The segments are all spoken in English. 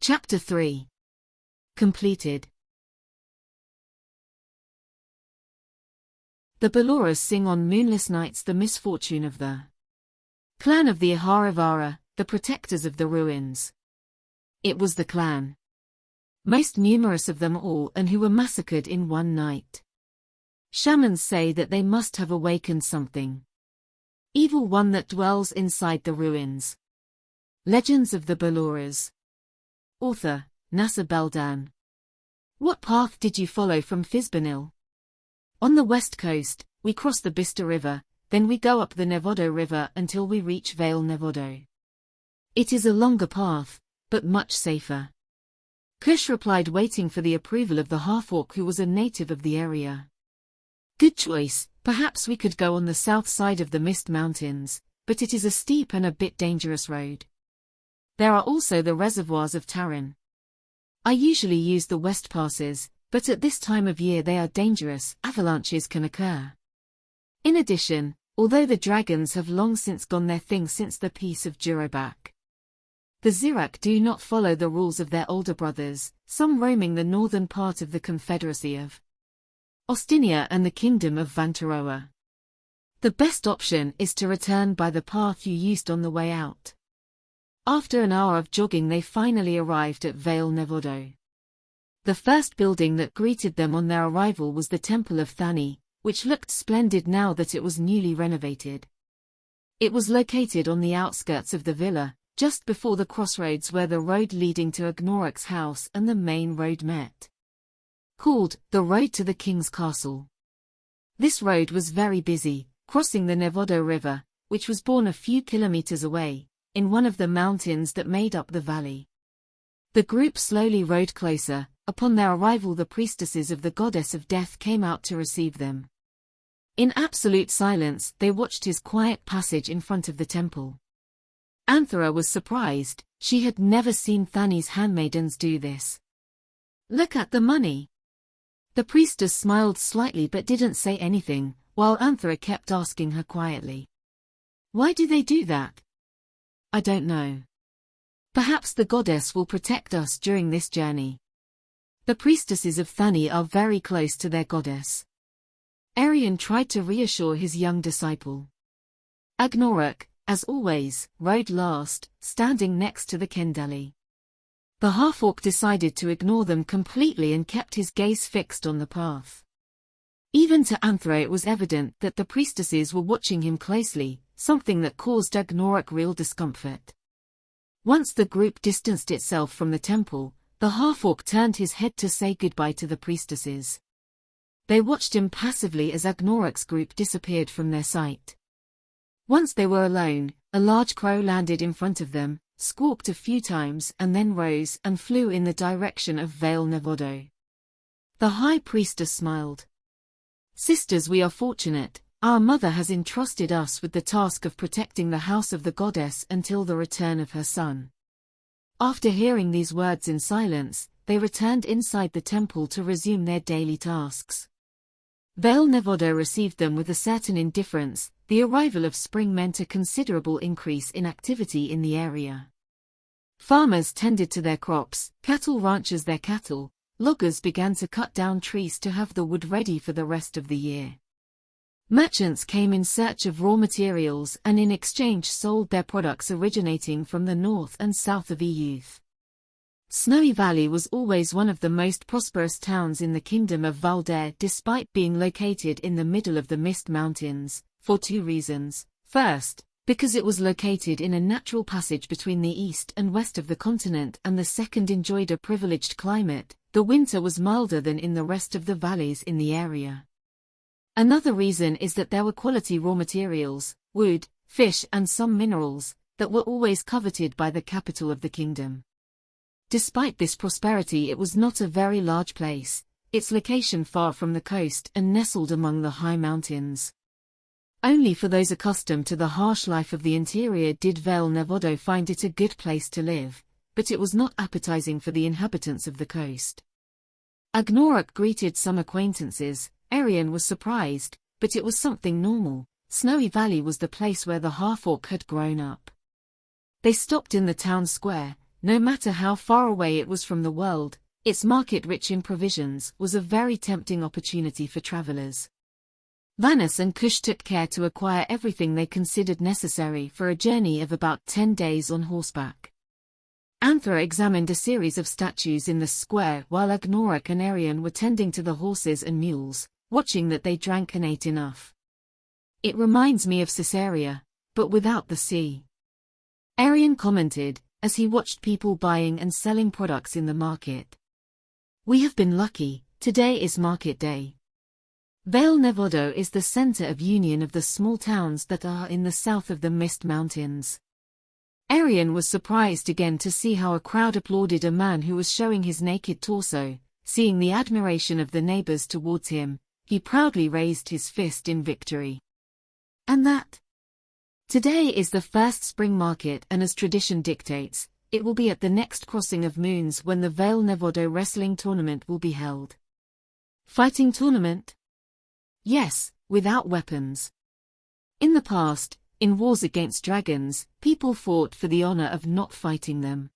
Chapter 3. Completed. The Baloras sing on moonless nights the misfortune of the clan of the Aharavara, the protectors of the ruins. It was the clan, most numerous of them all, and who were massacred in one night. Shamans say that they must have awakened something evil, one that dwells inside the ruins. Legends of the Baloras. Author, Nasser Beldan. What path did you follow from Fizbanil? On the west coast, we cross the Bista River, then we go up the Nevado River until we reach Valle Nevado. It is a longer path, but much safer. Kush replied, waiting for the approval of the half-orc who was a native of the area. Good choice, perhaps we could go on the south side of the Mist Mountains, but it is a steep and a bit dangerous road. There are also the reservoirs of Taran. I usually use the west passes, but at this time of year they are dangerous, avalanches can occur. In addition, although the dragons have long since gone their thing since the Peace of Jurobak, the Zirak do not follow the rules of their older brothers, some roaming the northern part of the Confederacy of Ostinia and the Kingdom of Vantaroa. The best option is to return by the path you used on the way out. After an hour of jogging they finally arrived at Valle Nevado. The first building that greeted them on their arrival was the Temple of Thanae, which looked splendid now that it was newly renovated. It was located on the outskirts of the villa, just before the crossroads where the road leading to Agnoruk's house and the main road met. Called the Road to the King's Castle. This road was very busy, crossing the Nevado River, which was born a few kilometers away, in one of the mountains that made up the valley. The group slowly rode closer. Upon their arrival the priestesses of the goddess of death came out to receive them. In absolute silence they watched his quiet passage in front of the temple. Anthera was surprised, she had never seen Thanae's handmaidens do this. Look at the money. The priestess smiled slightly but didn't say anything, while Anthera kept asking her quietly. Why do they do that? I don't know. Perhaps the goddess will protect us during this journey. The priestesses of Thanae are very close to their goddess. Arian tried to reassure his young disciple. Agnoruk, as always, rode last, standing next to the Kendali. The half-orc decided to ignore them completely and kept his gaze fixed on the path. Even to Anthera it was evident that the priestesses were watching him closely, something that caused Agnoruk real discomfort. Once the group distanced itself from the temple, the half-orc turned his head to say goodbye to the priestesses. They watched him passively as Agnoruk's group disappeared from their sight. Once they were alone, a large crow landed in front of them, squawked a few times and then rose and flew in the direction of Valle Nevado. The high priestess smiled. Sisters, we are fortunate. Our mother has entrusted us with the task of protecting the house of the goddess until the return of her son. After hearing these words in silence, they returned inside the temple to resume their daily tasks. Valle Nevado received them with a certain indifference. The arrival of spring meant a considerable increase in activity in the area. Farmers tended to their crops, cattle ranchers their cattle, loggers began to cut down trees to have the wood ready for the rest of the year. Merchants came in search of raw materials and in exchange sold their products originating from the north and south of EU. Snowy Valley was always one of the most prosperous towns in the Kingdom of Valder despite being located in the middle of the Mist Mountains, for two reasons. First, because it was located in a natural passage between the east and west of the continent, and the second enjoyed a privileged climate. The winter was milder than in the rest of the valleys in the area. Another reason is that there were quality raw materials, wood, fish and some minerals, that were always coveted by the capital of the kingdom. Despite this prosperity, it was not a very large place, its location far from the coast and nestled among the high mountains. Only for those accustomed to the harsh life of the interior did Valle Nevado find it a good place to live, but it was not appetizing for the inhabitants of the coast. Agnoruk greeted some acquaintances. Arian was surprised, but it was something normal. Snowy Valley was the place where the half-orc had grown up. They stopped in the town square, no matter how far away it was from the world, its market rich in provisions was a very tempting opportunity for travelers. Vanus and Kush took care to acquire everything they considered necessary for a journey of about 10 days on horseback. Anthra examined a series of statues in the square while Agnoruk and Arian were tending to the horses and mules, watching that they drank and ate enough. It reminds me of Caesarea, but without the sea. Arian commented, as he watched people buying and selling products in the market. We have been lucky, today is market day. Valle Nevado is the center of union of the small towns that are in the south of the Mist Mountains. Arian was surprised again to see how a crowd applauded a man who was showing his naked torso. Seeing the admiration of the neighbors towards him, he proudly raised his fist in victory. And that? Today is the first spring market, and as tradition dictates, it will be at the next crossing of moons when the Valle Nevado wrestling tournament will be held. Fighting tournament? Yes, without weapons. In the past, in wars against dragons, people fought for the honor of not fighting them.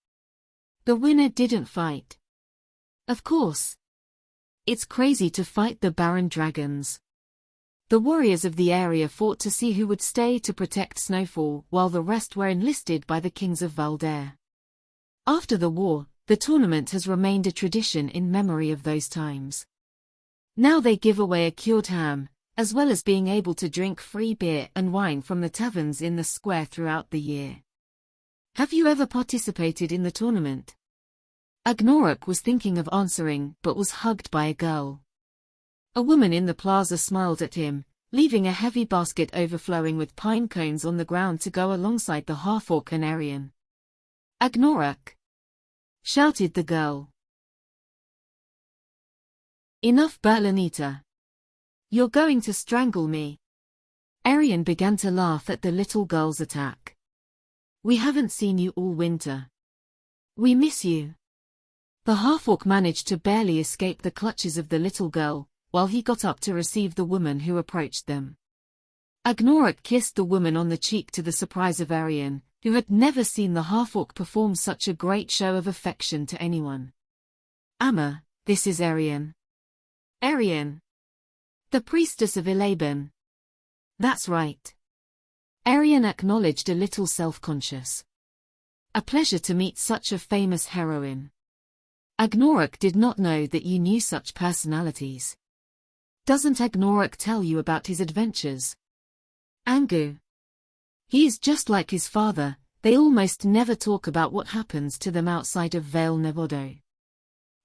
The winner didn't fight. Of course. It's crazy to fight the barren dragons. The warriors of the area fought to see who would stay to protect Snowfall while the rest were enlisted by the kings of Valdare. After the war, the tournament has remained a tradition in memory of those times. Now they give away a cured ham, as well as being able to drink free beer and wine from the taverns in the square throughout the year. Have you ever participated in the tournament? Agnoruk was thinking of answering but was hugged by a girl. A woman in the plaza smiled at him, leaving a heavy basket overflowing with pine cones on the ground to go alongside the half-orc and Arian. Agnoruk! Shouted the girl. Enough, Berlinita. You're going to strangle me. Arian began to laugh at the little girl's attack. We haven't seen you all winter. We miss you. The half-orc managed to barely escape the clutches of the little girl, while he got up to receive the woman who approached them. Agnoruk kissed the woman on the cheek to the surprise of Arian, who had never seen the half-orc perform such a great show of affection to anyone. Amma, this is Arian. Arian. The priestess of Elaban. That's right. Arian acknowledged, a little self-conscious. A pleasure to meet such a famous heroine. Agnoruk did not know that you knew such personalities. Doesn't Agnoruk tell you about his adventures? Angu. He is just like his father, they almost never talk about what happens to them outside of Valle Nevado.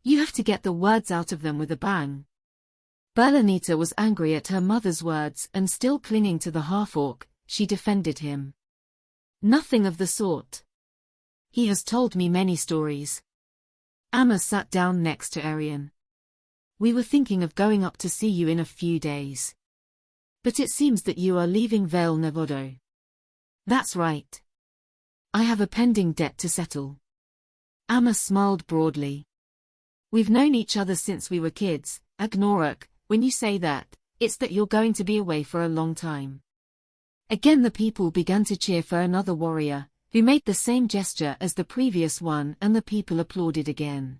You have to get the words out of them with a bang. Berlinita was angry at her mother's words and still clinging to the half-orc, she defended him. Nothing of the sort. He has told me many stories. Amma sat down next to Arian. We were thinking of going up to see you in a few days. But it seems that you are leaving Valle Nevado. That's right. I have a pending debt to settle. Amma smiled broadly. We've known each other since we were kids, Agnoruk. When you say that, it's that you're going to be away for a long time. Again the people began to cheer for another warrior, who made the same gesture as the previous one, and the people applauded again.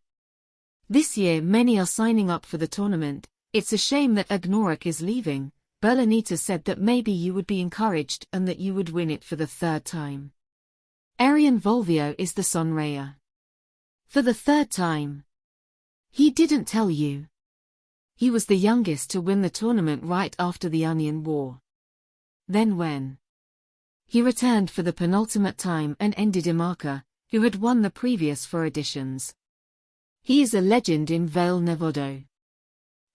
This year many are signing up for the tournament. It's a shame that Agnoruk is leaving. Berlinita said that maybe you would be encouraged and that you would win it for the third time. Arian Volvio is the Sonraya. For the third time. He didn't tell you. He was the youngest to win the tournament right after the Onion War. Then when he returned for the penultimate time and ended Imaka, who had won the previous 4 editions. He is a legend in Valle Nevado.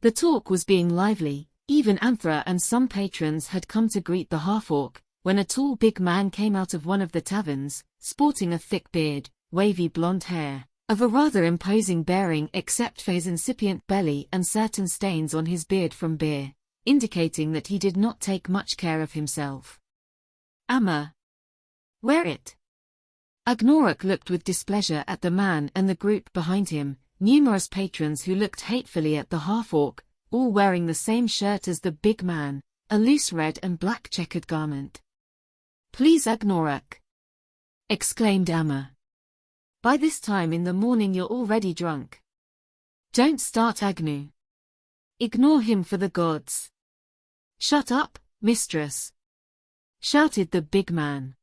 The talk was being lively, even Anthra and some patrons had come to greet the half-orc, when a tall big man came out of one of the taverns, sporting a thick beard, wavy blonde hair, of a rather imposing bearing except for his incipient belly and certain stains on his beard from beer, indicating that he did not take much care of himself. Amma. Wear it. Agnoruk looked with displeasure at the man and the group behind him, numerous patrons who looked hatefully at the half-orc, all wearing the same shirt as the big man, a loose red and black checkered garment. Please Agnoruk. Exclaimed Amma. By this time in the morning you're already drunk. Don't start Agnu. Ignore him for the gods. Shut up, mistress, shouted the big man.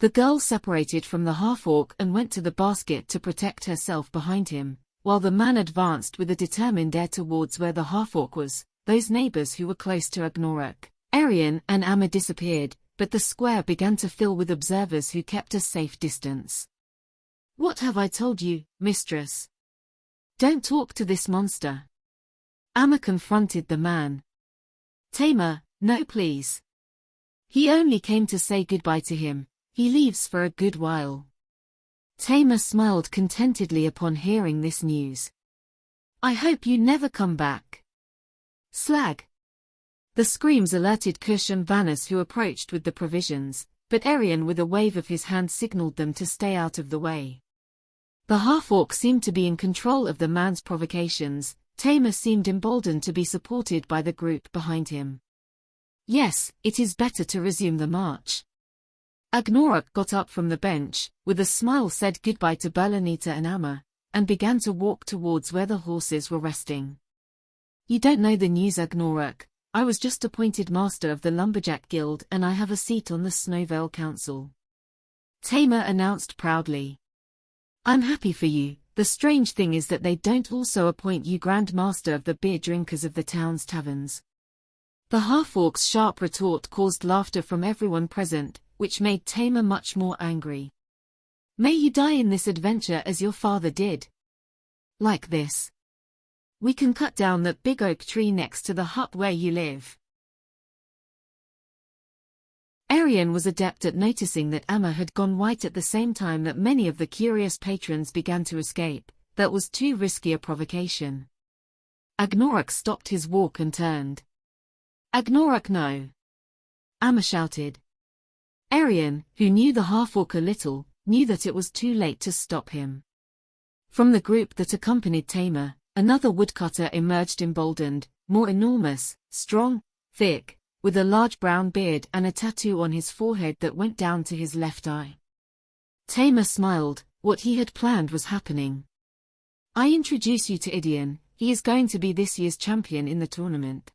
The girl separated from the half-orc and went to the basket to protect herself behind him, while the man advanced with a determined air towards where the half-orc was. Those neighbors who were close to Agnoruk, Arian and Amma disappeared, but the square began to fill with observers who kept a safe distance. What have I told you, mistress? Don't talk to this monster. Amma confronted the man. Tamer, no please. He only came to say goodbye to him. He leaves for a good while. Tamer smiled contentedly upon hearing this news. I hope you never come back. Slag. The screams alerted Kush and Vanus, who approached with the provisions, but Arian with a wave of his hand signaled them to stay out of the way. The half-orc seemed to be in control of the man's provocations. Tamer seemed emboldened to be supported by the group behind him. Yes, it is better to resume the march. Agnoruk got up from the bench, with a smile said goodbye to Berlanita and Amma, and began to walk towards where the horses were resting. You don't know the news, Agnoruk. I was just appointed master of the Lumberjack Guild and I have a seat on the Snowvale Council. Tamer announced proudly. I'm happy for you. The strange thing is that they don't also appoint you Grand Master of the beer drinkers of the town's taverns. The half-orc's sharp retort caused laughter from everyone present, which made Tamer much more angry. May you die in this adventure as your father did. Like this. We can cut down that big oak tree next to the hut where you live. Arian was adept at noticing that Amma had gone white at the same time that many of the curious patrons began to escape. That was too risky a provocation. Agnoruk stopped his walk and turned. Agnoruk, no! Amma shouted. Arian, who knew the half-orc a little, knew that it was too late to stop him. From the group that accompanied Tamer, another woodcutter emerged emboldened, more enormous, strong, thick, with a large brown beard and a tattoo on his forehead that went down to his left eye. Tamer smiled. What he had planned was happening. I introduce you to Idian. He is going to be this year's champion in the tournament.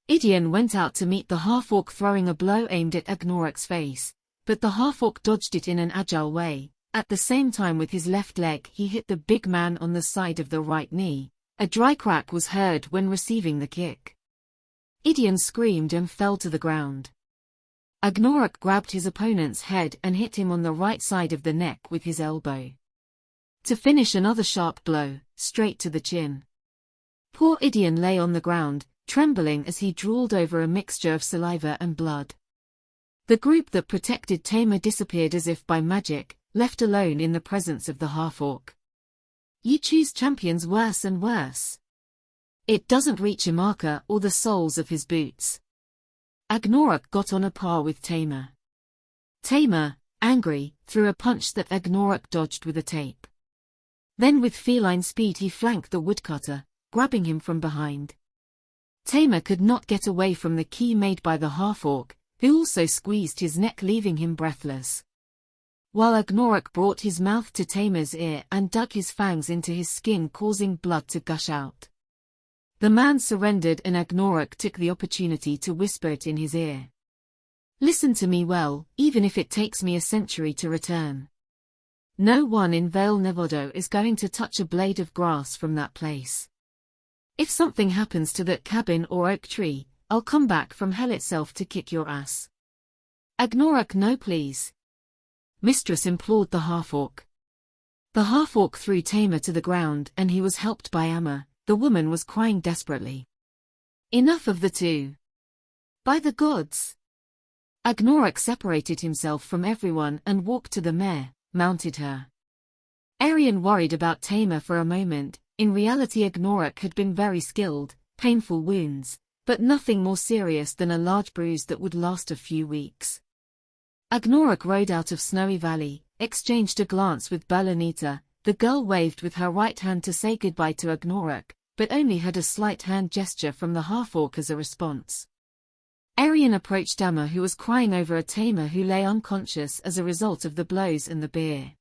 Idian went out to meet the half-orc, throwing a blow aimed at Agnoruk's face, but the half-orc dodged it in an agile way. At the same time, with his left leg he hit the big man on the side of the right knee. A dry crack was heard when receiving the kick. Idian screamed and fell to the ground. Agnoruk grabbed his opponent's head and hit him on the right side of the neck with his elbow. To finish, another sharp blow, straight to the chin. Poor Idian lay on the ground, trembling as he drooled over a mixture of saliva and blood. The group that protected Tamer disappeared as if by magic, left alone in the presence of the half-orc. You choose champions worse and worse. It doesn't reach Imaka or the soles of his boots. Agnoruk got on a par with Tamer. Tamer, angry, threw a punch that Agnoruk dodged with a tape. Then with feline speed he flanked the woodcutter, grabbing him from behind. Tamer could not get away from the key made by the half-orc, who also squeezed his neck, leaving him breathless. While Agnoruk brought his mouth to Tamer's ear and dug his fangs into his skin, causing blood to gush out. The man surrendered and Agnoruk took the opportunity to whisper it in his ear. Listen to me well, even if it takes me a century to return. No one in Valle Nevado is going to touch a blade of grass from that place. If something happens to that cabin or oak tree, I'll come back from hell itself to kick your ass. Agnoruk, no please. Mistress implored the half-orc. The half-orc threw Tamer to the ground and he was helped by Amma. The woman was crying desperately. Enough of the two. By the gods! Agnoruk separated himself from everyone and walked to the mare, mounted her. Arian worried about Tamer for a moment. In reality, Agnoruk had been very skilled, painful wounds, but nothing more serious than a large bruise that would last a few weeks. Agnoruk rode out of Snowy Valley, exchanged a glance with Berlanita. The girl waved with her right hand to say goodbye to Agnoruk, but only had a slight hand gesture from the half-orc as a response. Arian approached Amma, who was crying over a Tamer who lay unconscious as a result of the blows and the beer.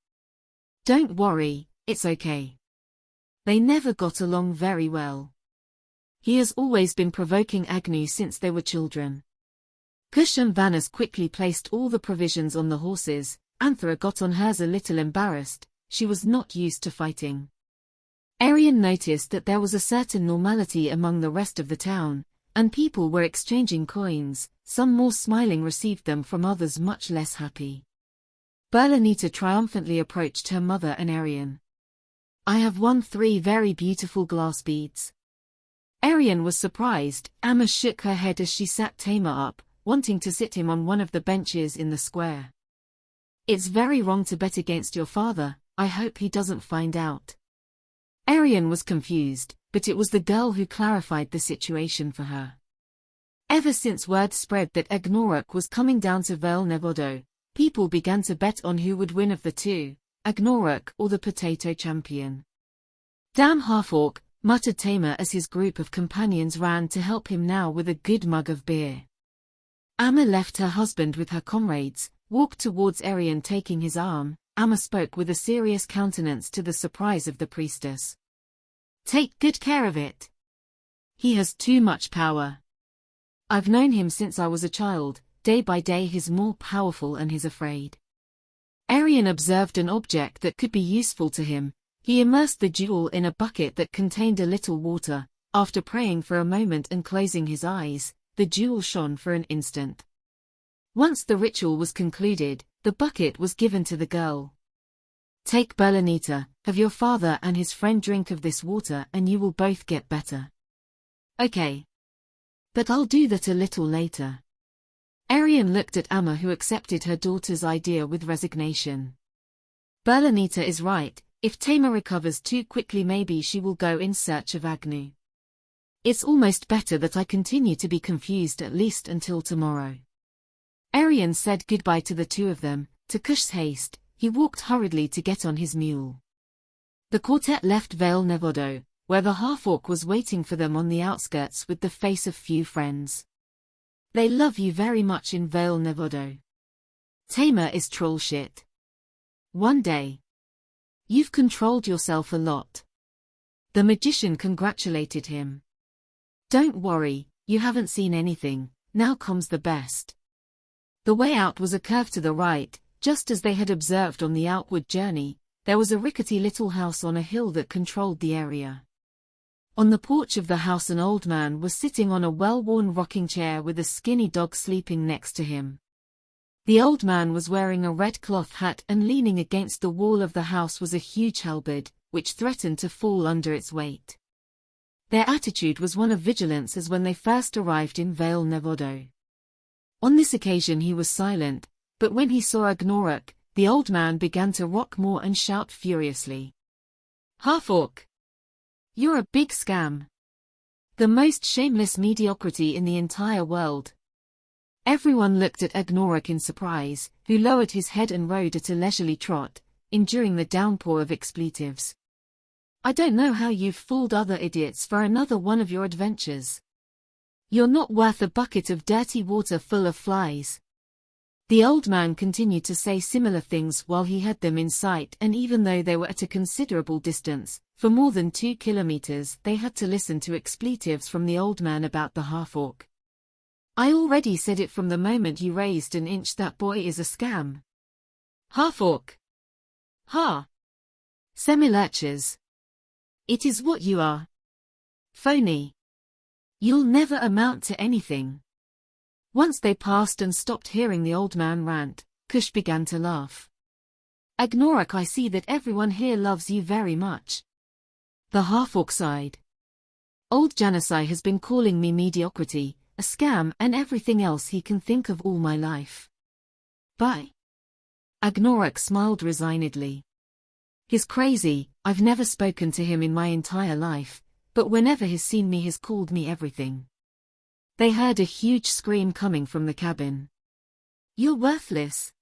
Don't worry, it's okay. They never got along very well. He has always been provoking Agnew since they were children. Kush and Vanas quickly placed all the provisions on the horses. Anthra got on hers a little embarrassed, she was not used to fighting. Arian noticed that there was a certain normality among the rest of the town, and people were exchanging coins, some more smiling received them from others much less happy. Berlanita triumphantly approached her mother and Arian. I have won 3 very beautiful glass beads. Arian was surprised. Amma shook her head as she sat Tamar up, wanting to sit him on one of the benches in the square. It's very wrong to bet against your father, I hope he doesn't find out. Arian was confused, but it was the girl who clarified the situation for her. Ever since word spread that Agnoruk was coming down to Valle Nevado, people began to bet on who would win of the two, Agnoruk or the potato champion. Damn half-orc, muttered Tamar as his group of companions ran to help him now with a good mug of beer. Amma left her husband with her comrades, walked towards Arian taking his arm. Amma spoke with a serious countenance to the surprise of the priestess. Take good care of it. He has too much power. I've known him since I was a child, day by day he's more powerful and he's afraid. Arian observed an object that could be useful to him. He immersed the jewel in a bucket that contained a little water. After praying for a moment and closing his eyes, the jewel shone for an instant. Once the ritual was concluded, the bucket was given to the girl. Take Berlanita, have your father and his friend drink of this water and you will both get better. Okay. But I'll do that a little later. Arian looked at Amma who accepted her daughter's idea with resignation. Berlanita is right, if Tamar recovers too quickly maybe she will go in search of Agnew. It's almost better that I continue to be confused at least until tomorrow. Arian said goodbye to the two of them. To Kush's haste, he walked hurriedly to get on his mule. The quartet left Valle Nevado, where the half-orc was waiting for them on the outskirts with the face of few friends. They love you very much in Valle Nevado. Tamar is troll shit. One day. You've controlled yourself a lot. The magician congratulated him. Don't worry, you haven't seen anything, now comes the best. The way out was a curve to the right, just as they had observed on the outward journey. There was a rickety little house on a hill that controlled the area. On the porch of the house an old man was sitting on a well-worn rocking chair with a skinny dog sleeping next to him. The old man was wearing a red cloth hat and leaning against the wall of the house was a huge halberd, which threatened to fall under its weight. Their attitude was one of vigilance as when they first arrived in Valle Nevado. On this occasion he was silent, but when he saw Agnoruk, the old man began to rock more and shout furiously. Half-orc! You're a big scam. The most shameless mediocrity in the entire world. Everyone looked at Agnoruk in surprise, who lowered his head and rode at a leisurely trot, enduring the downpour of expletives. I don't know how you've fooled other idiots for another one of your adventures. You're not worth a bucket of dirty water full of flies. The old man continued to say similar things while he had them in sight, and even though they were at a considerable distance, for more than 2 kilometers, they had to listen to expletives from the old man about the half-orc. I already said it from the moment you raised an inch, that boy is a scam. Half-orc. Ha! Semilurchers. It is what you are. Phony. You'll never amount to anything. Once they passed and stopped hearing the old man rant, Kush began to laugh. Agnoruk, I see that everyone here loves you very much. The half-orc sighed. Old Janusai has been calling me mediocrity, a scam, and everything else he can think of all my life. Bye. Agnoruk smiled resignedly. He's crazy, I've never spoken to him in my entire life, but whenever he's seen me he's called me everything. They heard a huge scream coming from the cabin. You're worthless.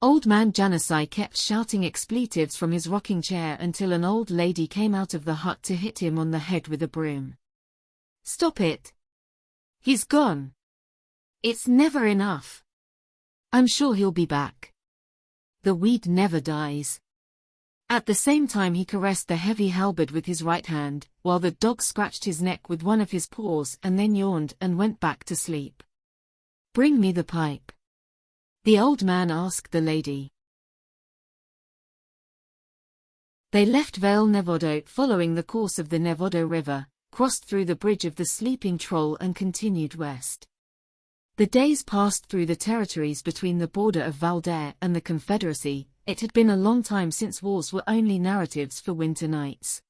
Old man Janusai kept shouting expletives from his rocking chair until an old lady came out of the hut to hit him on the head with a broom. Stop it. He's gone. It's never enough. I'm sure he'll be back. The weed never dies. At the same time he caressed the heavy halberd with his right hand, while the dog scratched his neck with one of his paws and then yawned and went back to sleep. "Bring me the pipe," the old man asked the lady. They left Valle Nevado following the course of the Nevado River, crossed through the bridge of the Sleeping Troll and continued west. The days passed through the territories between the border of Valdair and the Confederacy. It had been a long time since wars were only narratives for winter nights.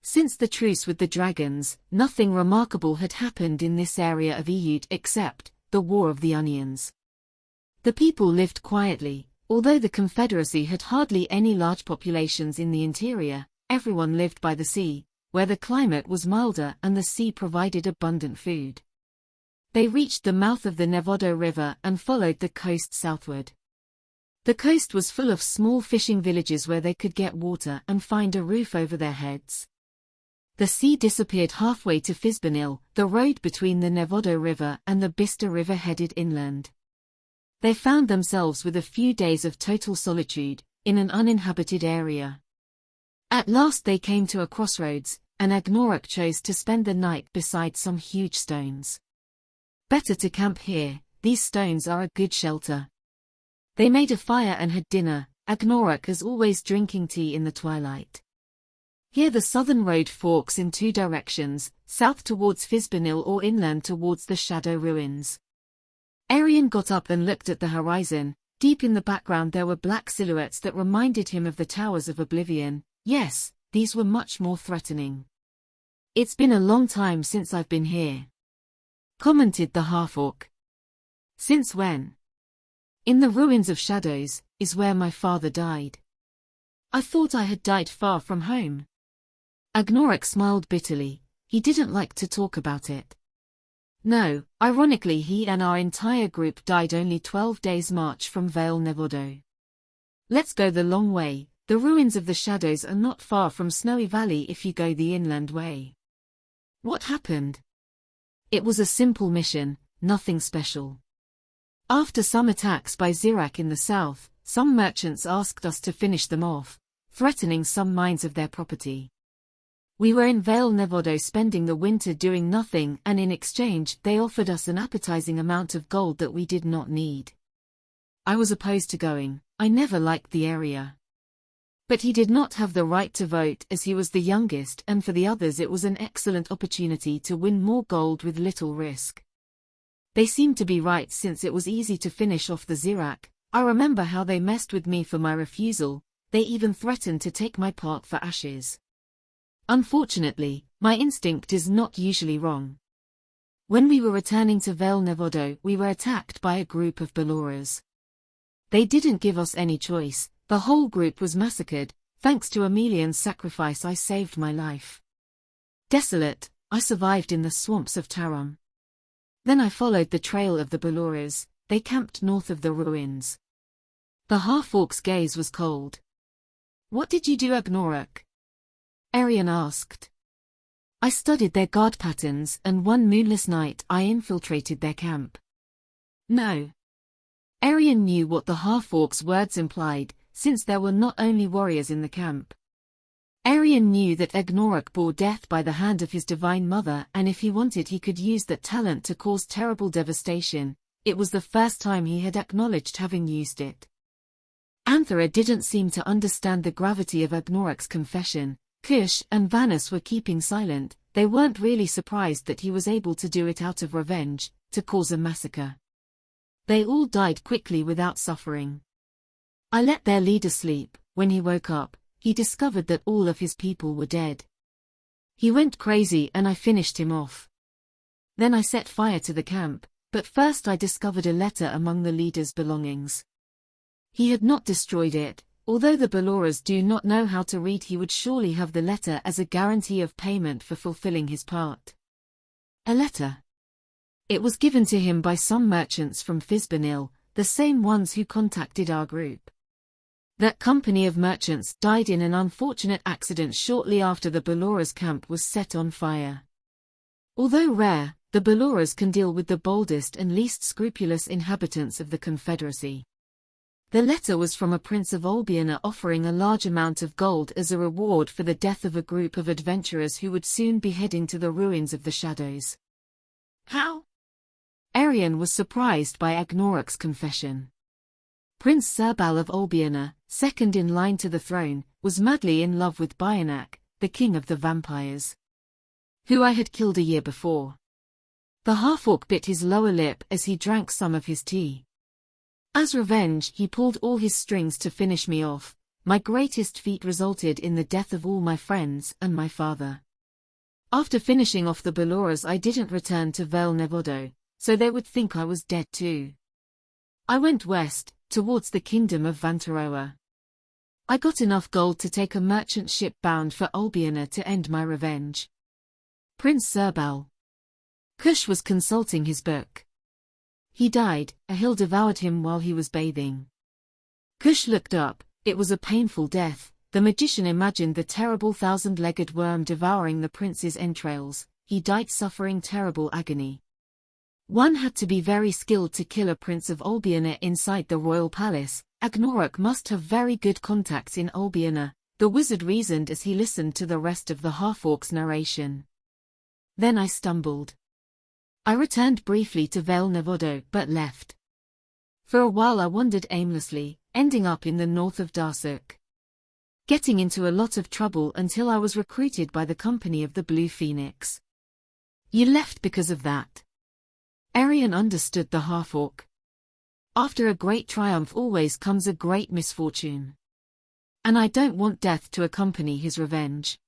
Since the truce with the dragons, nothing remarkable had happened in this area of Eud except the War of the Onions. The people lived quietly, although the Confederacy had hardly any large populations in the interior. Everyone lived by the sea, where the climate was milder and the sea provided abundant food. They reached the mouth of the Nevado River and followed the coast southward. The coast was full of small fishing villages where they could get water and find a roof over their heads. The sea disappeared halfway to Fisbanil, the road between the Nevado River and the Bista River headed inland. They found themselves with a few days of total solitude, in an uninhabited area. At last they came to a crossroads, and Agnoruk chose to spend the night beside some huge stones. "Better to camp here, these stones are a good shelter." They made a fire and had dinner, Agnoruk as always drinking tea in the twilight. Here the southern road forks in two directions, south towards Fisbanil or inland towards the Shadow Ruins. Arian got up and looked at the horizon. Deep in the background there were black silhouettes that reminded him of the Towers of Oblivion. Yes, these were much more threatening. "It's been a long time since I've been here," commented the half-orc. "Since when?" "In the ruins of Shadows, is where my father died." "I thought I had died far from home." Agnoruk smiled bitterly. He didn't like to talk about it. "No, ironically he and our entire group died only 12 days' march from Valle Nevado. Let's go the long way. The ruins of the Shadows are not far from Snowy Valley if you go the inland way." "What happened?" "It was a simple mission, nothing special. After some attacks by Zirak in the south, some merchants asked us to finish them off, threatening some mines of their property. We were in Valle Nevado spending the winter doing nothing, and in exchange they offered us an appetizing amount of gold that we did not need. I was opposed to going. I never liked the area. But he did not have the right to vote as he was the youngest, and for the others it was an excellent opportunity to win more gold with little risk. They seemed to be right since it was easy to finish off the Zirak. I remember how they messed with me for my refusal. They even threatened to take my part for ashes. Unfortunately, my instinct is not usually wrong. When we were returning to Valle Nevado, we were attacked by a group of Baloras. They didn't give us any choice. The whole group was massacred. Thanks to Emilian's sacrifice I saved my life. Desolate, I survived in the swamps of Tarum. Then I followed the trail of the Baloras. They camped north of the ruins." The half-orc's gaze was cold. "What did you do, Agnoruk?" Arian asked. "I studied their guard patterns, and one moonless night I infiltrated their camp." "No." Arian knew what the half-orc's words implied, since there were not only warriors in the camp. Arian knew that Agnoruk bore death by the hand of his divine mother, and if he wanted he could use that talent to cause terrible devastation. It was the first time he had acknowledged having used it. Anthera didn't seem to understand the gravity of Agnoruk's confession. Kush and Vanus were keeping silent. They weren't really surprised that he was able to do it out of revenge, to cause a massacre. They all died quickly without suffering. I let their leader sleep. When he woke up, he discovered that all of his people were dead. He went crazy and I finished him off. Then I set fire to the camp, but first I discovered a letter among the leader's belongings. He had not destroyed it. Although the Baloras do not know how to read, he would surely have the letter as a guarantee of payment for fulfilling his part. A letter. It was given to him by some merchants from Fisbanil, the same ones who contacted our group. That company of merchants died in an unfortunate accident shortly after the Baloras' camp was set on fire. Although rare, the Baloras can deal with the boldest and least scrupulous inhabitants of the Confederacy. The letter was from a prince of Olbiana offering a large amount of gold as a reward for the death of a group of adventurers who would soon be heading to the ruins of the shadows. How? Arion was surprised by Agnoruk's confession. Prince Serbal of Olbiana, second in line to the throne, was madly in love with Byanak, the king of the vampires, who I had killed a year before. The half-orc bit his lower lip as he drank some of his tea. As revenge, he pulled all his strings to finish me off. My greatest feat resulted in the death of all my friends and my father. After finishing off the Beloras, I didn't return to Valle Nevado, so they would think I was dead too. I went west, towards the kingdom of Vantaroa. I got enough gold to take a merchant ship bound for Olbiana to end my revenge. Prince Serbal. Kush was consulting his book. He died, a hill devoured him while he was bathing. Kush looked up, it was a painful death. The magician imagined the terrible 1,000-legged worm devouring the prince's entrails. He died suffering terrible agony. One had to be very skilled to kill a prince of Olbiana inside the royal palace. Agnoruk must have very good contacts in Olbiana, the wizard reasoned as he listened to the rest of the half-orc's narration. Then I stumbled. I returned briefly to Valle Nevado but left. For a while I wandered aimlessly, ending up in the north of Darsuk, getting into a lot of trouble until I was recruited by the company of the Blue Phoenix. You left because of that? Arion understood the half-orc. After a great triumph always comes a great misfortune. And I don't want death to accompany his revenge.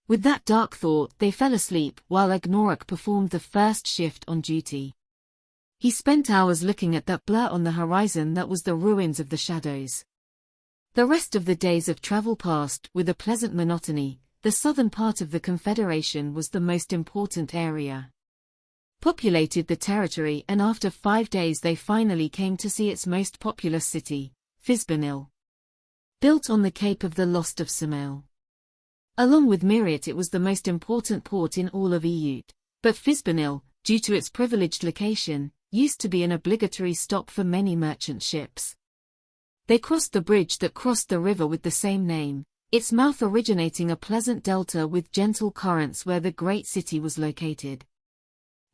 With that dark thought, they fell asleep while Agnoruk performed the first shift on duty. He spent hours looking at that blur on the horizon that was the ruins of the shadows. The rest of the days of travel passed with a pleasant monotony. The southern part of the Confederation was the most important area. Populated the territory, and after 5 days they finally came to see its most populous city, Fizbanil. Built on the Cape of the Lost of Samael. Along with Miriat, it was the most important port in all of Eute, but Fizbanil, due to its privileged location, used to be an obligatory stop for many merchant ships. They crossed the bridge that crossed the river with the same name, its mouth originating a pleasant delta with gentle currents where the great city was located.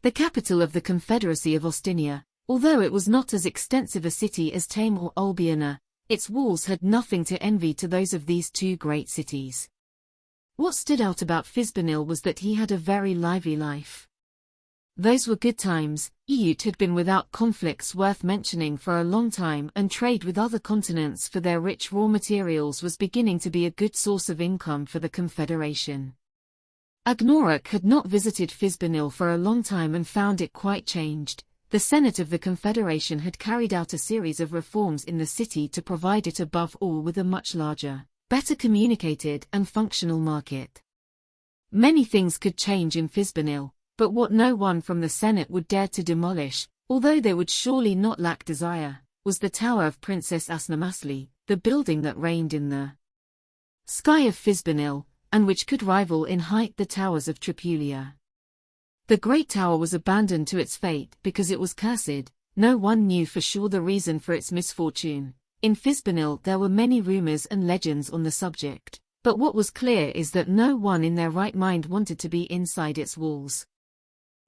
The capital of the Confederacy of Ostinia, although it was not as extensive a city as Tame or Olbiana, its walls had nothing to envy to those of these two great cities. What stood out about Fizbanil was that he had a very lively life. Those were good times. Eute had been without conflicts worth mentioning for a long time, and trade with other continents for their rich raw materials was beginning to be a good source of income for the Confederation. Agnoruk had not visited Fizbanil for a long time and found it quite changed. The Senate of the Confederation had carried out a series of reforms in the city to provide it above all with a much larger, better communicated and functional market. Many things could change in Fizbanil, but what no one from the Senate would dare to demolish, although they would surely not lack desire, was the Tower of Princess Asnamasli, the building that reigned in the sky of Fizbanil, and which could rival in height the towers of Tripulia. The great tower was abandoned to its fate because it was cursed. No one knew for sure the reason for its misfortune. In Fizbanil there were many rumors and legends on the subject, but what was clear is that no one in their right mind wanted to be inside its walls.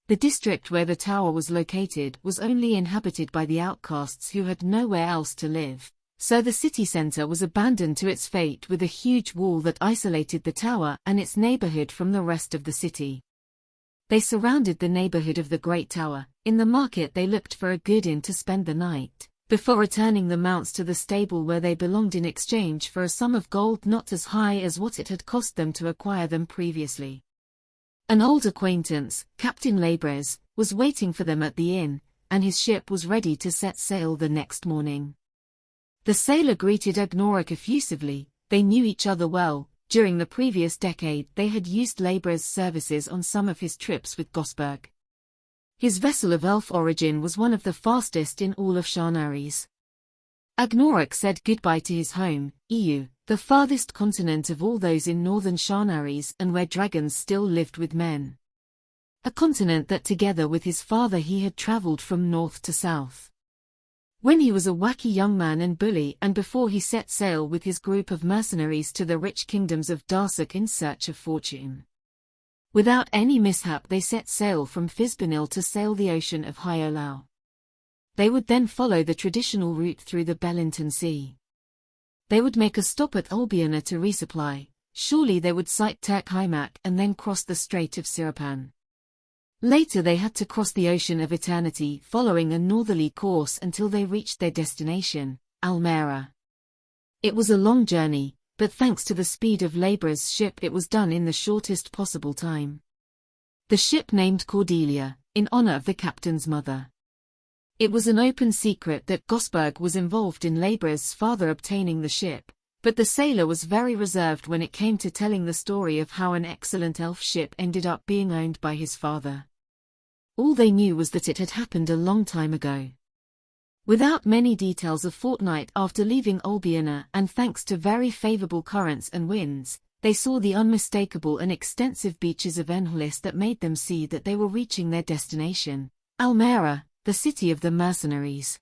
The district where the tower was located was only inhabited by the outcasts who had nowhere else to live. So the city center was abandoned to its fate with a huge wall that isolated the tower and its neighborhood from the rest of the city. They surrounded the neighborhood of the Great Tower. In the market they looked for a good inn to spend the night, before returning the mounts to the stable where they belonged in exchange for a sum of gold not as high as what it had cost them to acquire them previously. An old acquaintance, Captain Labres, was waiting for them at the inn, and his ship was ready to set sail the next morning. The sailor greeted Agnoruk effusively. They knew each other well. During the previous decade they had used Labres' services on some of his trips with Gosberg. His vessel of elf origin was one of the fastest in all of Sharnaries. Agnoruk said goodbye to his home, EU, the farthest continent of all those in northern Sharnaries and where dragons still lived with men. A continent that together with his father he had traveled from north to south. When he was a wacky young man and bully, and before he set sail with his group of mercenaries to the rich kingdoms of Darsuk in search of fortune. Without any mishap they set sail from Fizbanil to sail the ocean of Hyolau. They would then follow the traditional route through the Belinton Sea. They would make a stop at Olbiana to resupply. Surely they would sight Turkhaimak and then cross the Strait of Sirapan. Later they had to cross the Ocean of Eternity following a northerly course until they reached their destination, Almera. It was a long journey, but thanks to the speed of Labour's ship it was done in the shortest possible time. The ship named Cordelia, in honor of the captain's mother. It was an open secret that Gosberg was involved in Labour's father obtaining the ship, but the sailor was very reserved when it came to telling the story of how an excellent elf ship ended up being owned by his father. All they knew was that it had happened a long time ago. Without many details, a fortnight after leaving Olbiana and thanks to very favorable currents and winds, they saw the unmistakable and extensive beaches of Enholis that made them see that they were reaching their destination, Almera, the city of the mercenaries.